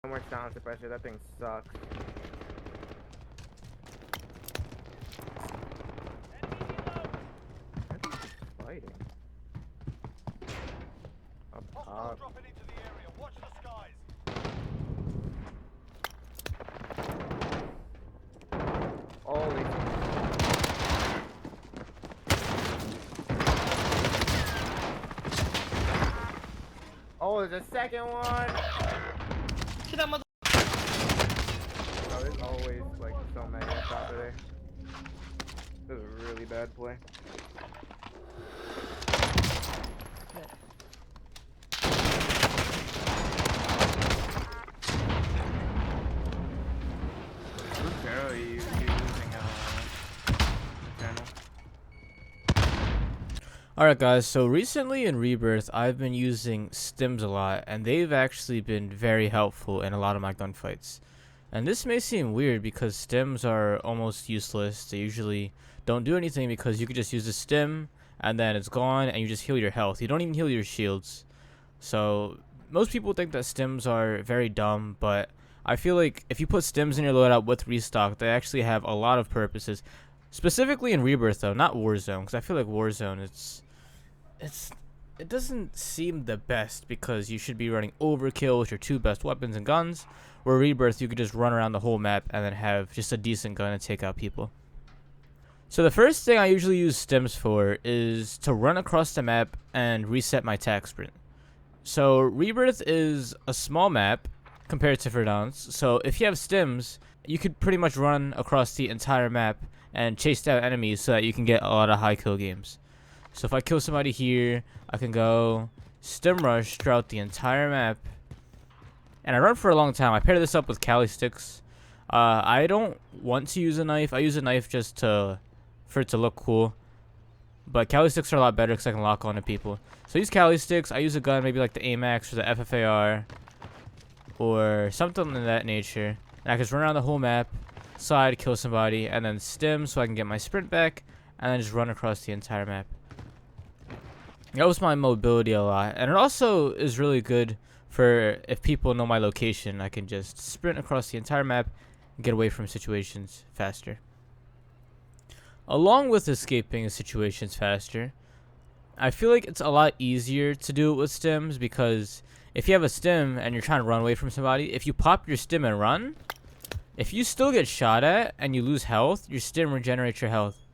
No more sound suppressor. That thing sucks. That thing's just fighting. Up top. Dropping into the area. Watch the skies. Holy. Oh, there's a second one. To that mother. Oh, there's always like so many on top of there. This is a really bad play. Whose arrow are you using channel? Alright guys, so recently in Rebirth, I've been using Stims a lot, and they've actually been very helpful in a lot of my gunfights. And this may seem weird because Stims are almost useless. They usually don't do anything because you could just use a Stim, and then it's gone, and you just heal your health. You don't even heal your shields. So, most people think that Stims are very dumb, but I feel like if you put Stims in your loadout with restock, they actually have a lot of purposes. Specifically in Rebirth though, not Warzone, because I feel like Warzone, it doesn't seem the best because you should be running overkill with your two best weapons and guns, where Rebirth you could just run around the whole map and then have just a decent gun and take out people. So the first thing I usually use Stims for is to run across the map and reset my tac sprint. So Rebirth is a small map compared to Verdansk, so if you have Stims, you could pretty much run across the entire map and chase down enemies so that you can get a lot of high kill games. So if I kill somebody here, I can go Stim rush throughout the entire map. And I run for a long time. I pair this up with Kali sticks. I don't want to use a knife. I use a knife just for it to look cool. But Kali sticks are a lot better because I can lock onto people. So I use Kali sticks. I use a gun, maybe like the AMAX or the FFAR. Or something of that nature. And I can just run around the whole map, side, kill somebody, and then Stim so I can get my sprint back. And then just run across the entire map. It helps my mobility a lot, and it also is really good for if people know my location. I can just sprint across the entire map and get away from situations faster. Along with escaping situations faster, I feel like it's a lot easier to do it with Stims because if you have a Stim and you're trying to run away from somebody, if you pop your Stim and run, if you still get shot at and you lose health, your Stim regenerates your health.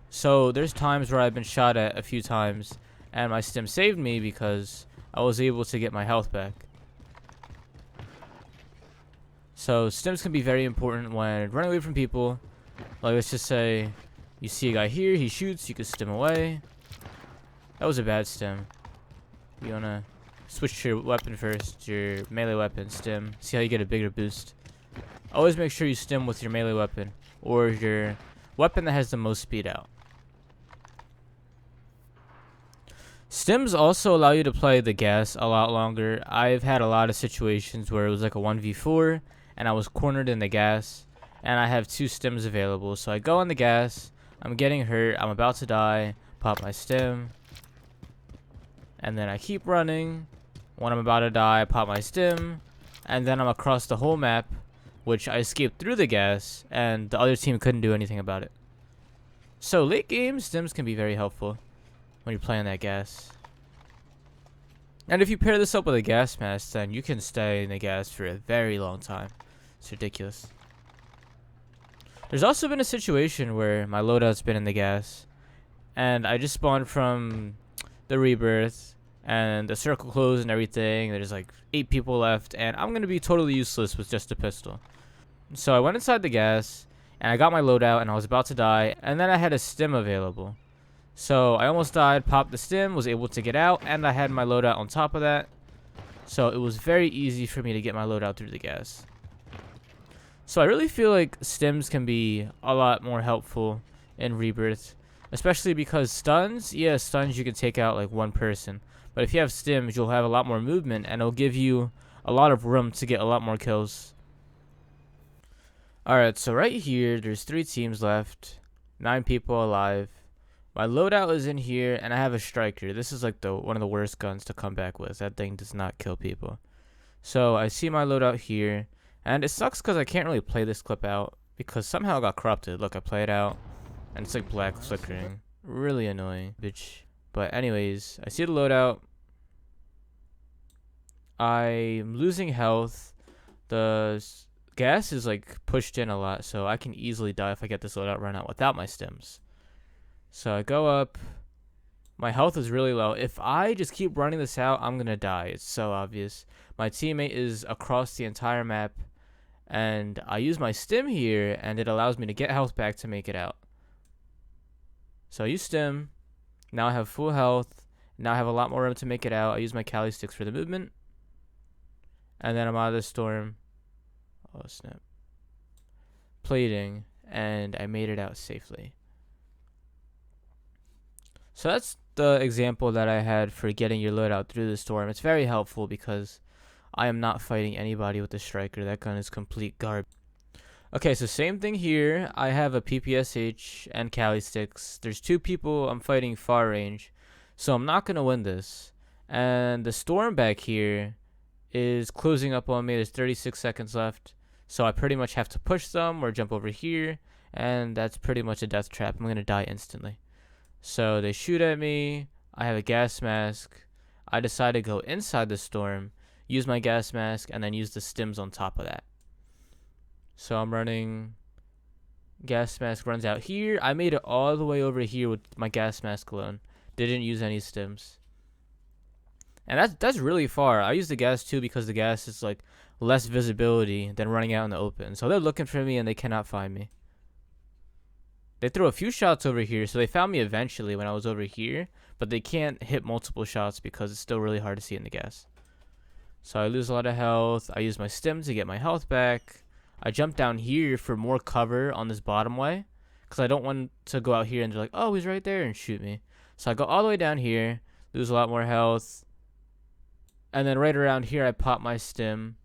So there's times where I've been shot at a few times and my Stim saved me because I was able to get my health back. So Stims can be very important when running away from people. Like let's just say you see a guy here, he shoots, you can Stim away. That was a bad Stim. You wanna switch to your weapon first, your melee weapon, Stim. See how you get a bigger boost. Always make sure you Stim with your melee weapon or your weapon that has the most speed out. Stims also allow you to play the gas a lot longer. I've had a lot of situations where it was like a 1v4 and I was cornered in the gas and I have two Stims available. So I go on the gas, I'm getting hurt, I'm about to die, pop my Stim, and then I keep running. When I'm about to die, I pop my Stim, and then I'm across the whole map, which I escaped through the gas and the other team couldn't do anything about it. So late game, Stims can be very helpful when you're playing that gas. And if you pair this up with a gas mask, then you can stay in the gas for a very long time. It's ridiculous. There's also been a situation where my loadout's been in the gas, and I just spawned from the Rebirth, and the circle closed and everything. There's like 8 people left, and I'm gonna be totally useless with just a pistol. So I went inside the gas, and I got my loadout, and I was about to die, and then I had a Stim available. So I almost died, popped the Stim, was able to get out, and I had my loadout on top of that. So it was very easy for me to get my loadout through the gas. So I really feel like Stims can be a lot more helpful in Rebirth. Especially because stuns, yeah, stuns you can take out like one person. But if you have Stims, you'll have a lot more movement, and it'll give you a lot of room to get a lot more kills. Alright, so right here, there's 3 teams left. 9 people alive. My loadout is in here, and I have a striker. This is like one of the worst guns to come back with. That thing does not kill people. So I see my loadout here, and it sucks because I can't really play this clip out because somehow it got corrupted. Look, I play it out, and it's like black flickering. Really annoying, bitch. But anyways, I see the loadout. I'm losing health. The gas is like pushed in a lot, so I can easily die if I get this loadout run out without my stims. So I go up. My health is really low. If I just keep running this out, I'm gonna die. It's so obvious. My teammate is across the entire map, and I use my stim here, and it allows me to get health back to make it out. So I use stim. Now I have full health. Now I have a lot more room to make it out. I use my Kali sticks for the movement. And then I'm out of the storm. Oh, snap. Plating. And I made it out safely. So that's the example that I had for getting your loadout through the storm. It's very helpful because I am not fighting anybody with the striker. That gun is complete garbage. Okay, so same thing here. I have a PPSH and Kali sticks. There's two people I'm fighting far range, so I'm not going to win this. And the storm back here is closing up on me. There's 36 seconds left, so I pretty much have to push them or jump over here, and that's pretty much a death trap. I'm going to die instantly. So they shoot at me. I have a gas mask. I decide to go inside the storm, use my gas mask, and then use the stims on top of that. So I'm running. Gas mask runs out here. I made it all the way over here with my gas mask alone. Didn't use any stims. And that's really far. I use the gas too because the gas is like less visibility than running out in the open. So they're looking for me and they cannot find me. They threw a few shots over here, so they found me eventually when I was over here, but they can't hit multiple shots because it's still really hard to see in the gas. So I lose a lot of health. I use my stim to get my health back. I jump down here for more cover on this bottom way because I don't want to go out here and they're like, oh, he's right there, and shoot me. So I go all the way down here, lose a lot more health, and then right around here I pop my stim.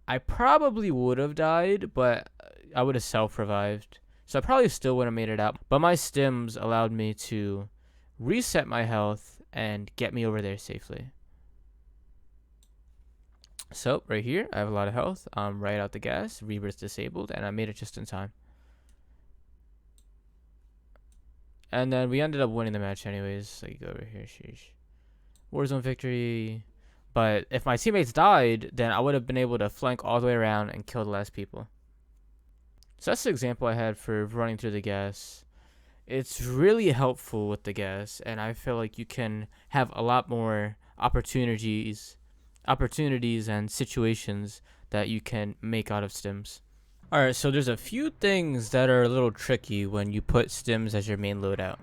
I probably would have died, but I would have self-revived. So I probably still would have made it out. But my stims allowed me to reset my health and get me over there safely. So right here, I have a lot of health. I'm right out the gas. Rebirth disabled, and I made it just in time. And then we ended up winning the match anyways. So you go over here. Sheesh. Warzone victory. But if my teammates died, then I would have been able to flank all the way around and kill the last people. So that's the example I had for running through the gas. It's really helpful with the gas, and I feel like you can have a lot more opportunities and situations that you can make out of stims. Alright, so there's a few things that are a little tricky when you put stims as your main loadout.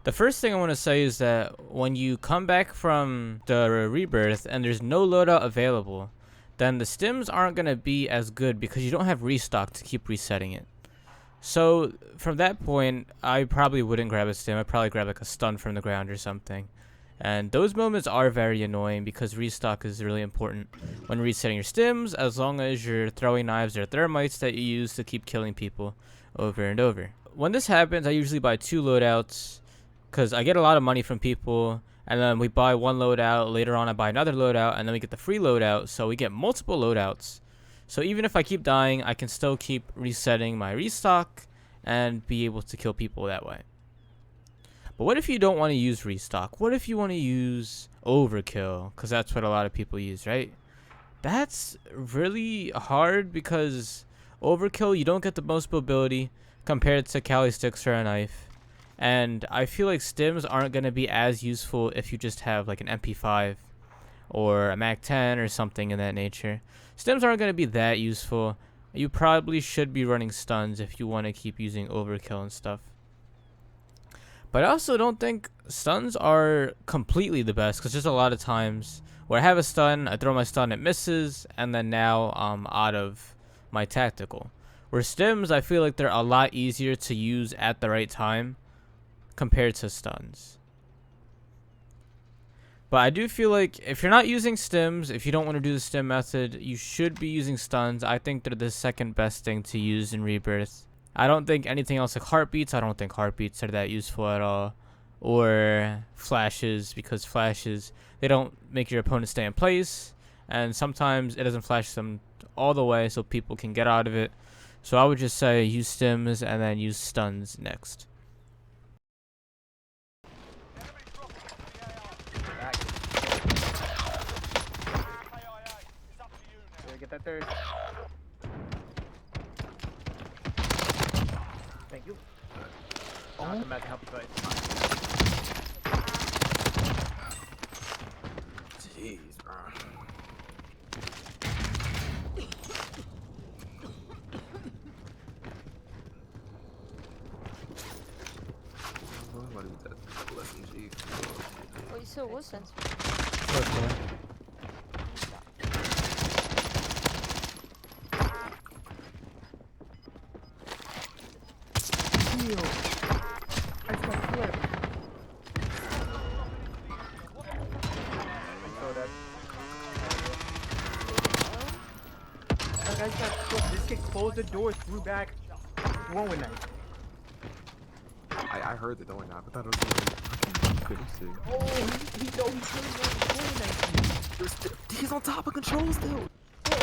The first thing I want to say is that when you come back from the rebirth and there's no loadout available, then the stims aren't going to be as good because you don't have restock to keep resetting it. So from that point, I probably wouldn't grab a stim. I'd probably grab like a stun from the ground or something. And those moments are very annoying because restock is really important when resetting your stims, as long as you're throwing knives or thermites that you use to keep killing people over and over. When this happens, I usually buy 2 loadouts because I get a lot of money from people, and then we buy 1 loadout. Later on, I buy another loadout, and then we get the free loadout, so we get multiple loadouts. So even if I keep dying, I can still keep resetting my restock and be able to kill people that way. But what if you don't want to use restock? What if you want to use overkill? Because that's what a lot of people use, right? That's really hard because overkill, you don't get the most mobility compared to Kali sticks or a knife. And I feel like stims aren't going to be as useful if you just have like an MP5 or a MAC-10 or something in that nature. Stims aren't going to be that useful. You probably should be running stuns if you want to keep using overkill and stuff. But I also don't think stuns are completely the best because there's a lot of times where I have a stun, I throw my stun, it misses, and then now I'm out of my tactical. Where stims, I feel like they're a lot easier to use at the right time compared to stuns. But I do feel like if you're not using stims, if you don't want to do the stim method, you should be using stuns. I think they're the second best thing to use in Rebirth. I don't think anything else like heartbeats. I don't think heartbeats are that useful at all. Or flashes, because flashes, they don't make your opponent stay in place. and sometimes it doesn't flash them all the way so people can get out of it. So I would just say use stims and then use stuns next. Back. Yeah, get that third. Thank you. I'll come back and help you fight. Jeez, bro. What is that? LSMG. Wait, so what's sense? Okay. I just got flipped. So that. That guy's got flipped. This kid closed the door, threw back, throwing knife. I heard the door knock, but I thought it was couldn't see. Oh, he's throwing knife. He's on top of control still. He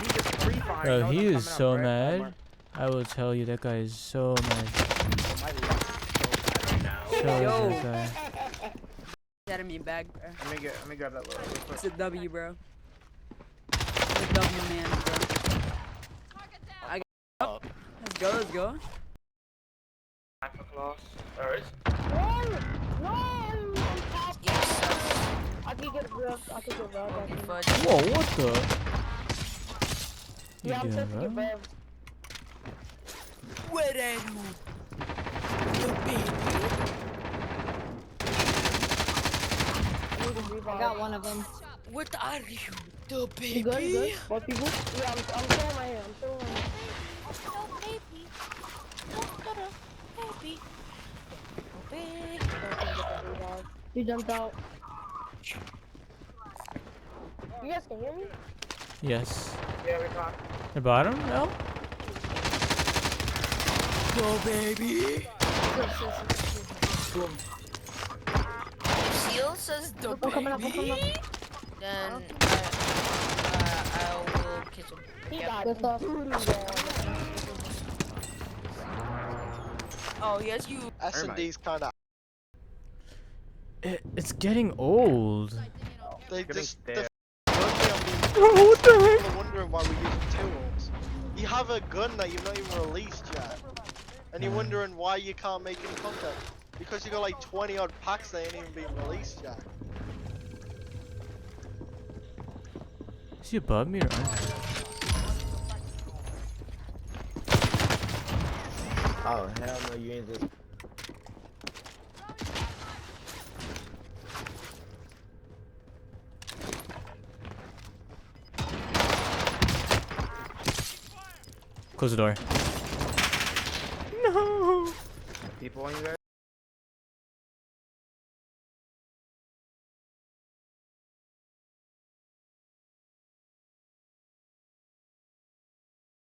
just free fired. Bro, Those he are is coming so up, right? mad. I will tell you, that guy is so mad. Oh, my luck is so bad right now. So Yo. that guy. That in me bag, bro. Let me grab that little. It's a W, bro. It's a W, man, bro. I got up. Let's go, let's go. I can get real. I can get real. Whoa, what the? Yeah, I'm Yeah, supposed to get bro. real. What are you? Yo, baby. I got one of them. What are you? The baby. You good? You good? What people? Yeah, I'm throwing my hand. I'm throwing my hand. You jumped out. You guys can hear me? Yes. Yeah, we talk. The bottom? No? Go, baby. Seal says The I'm coming up. I'm coming up. baby. then I will kiss him. He got good stuff. Oh, yes, you. S&D's kind of It's getting old. they Getting just stale. What the heck? people are wondering why we're using tools. You have a gun that you've not even released yet, and you're wondering why you can't make any content because you got like 20 odd packs that ain't even been released yet. Is he above me or under? Oh, hell no, you ain't just. Close the door. No. People on you guys?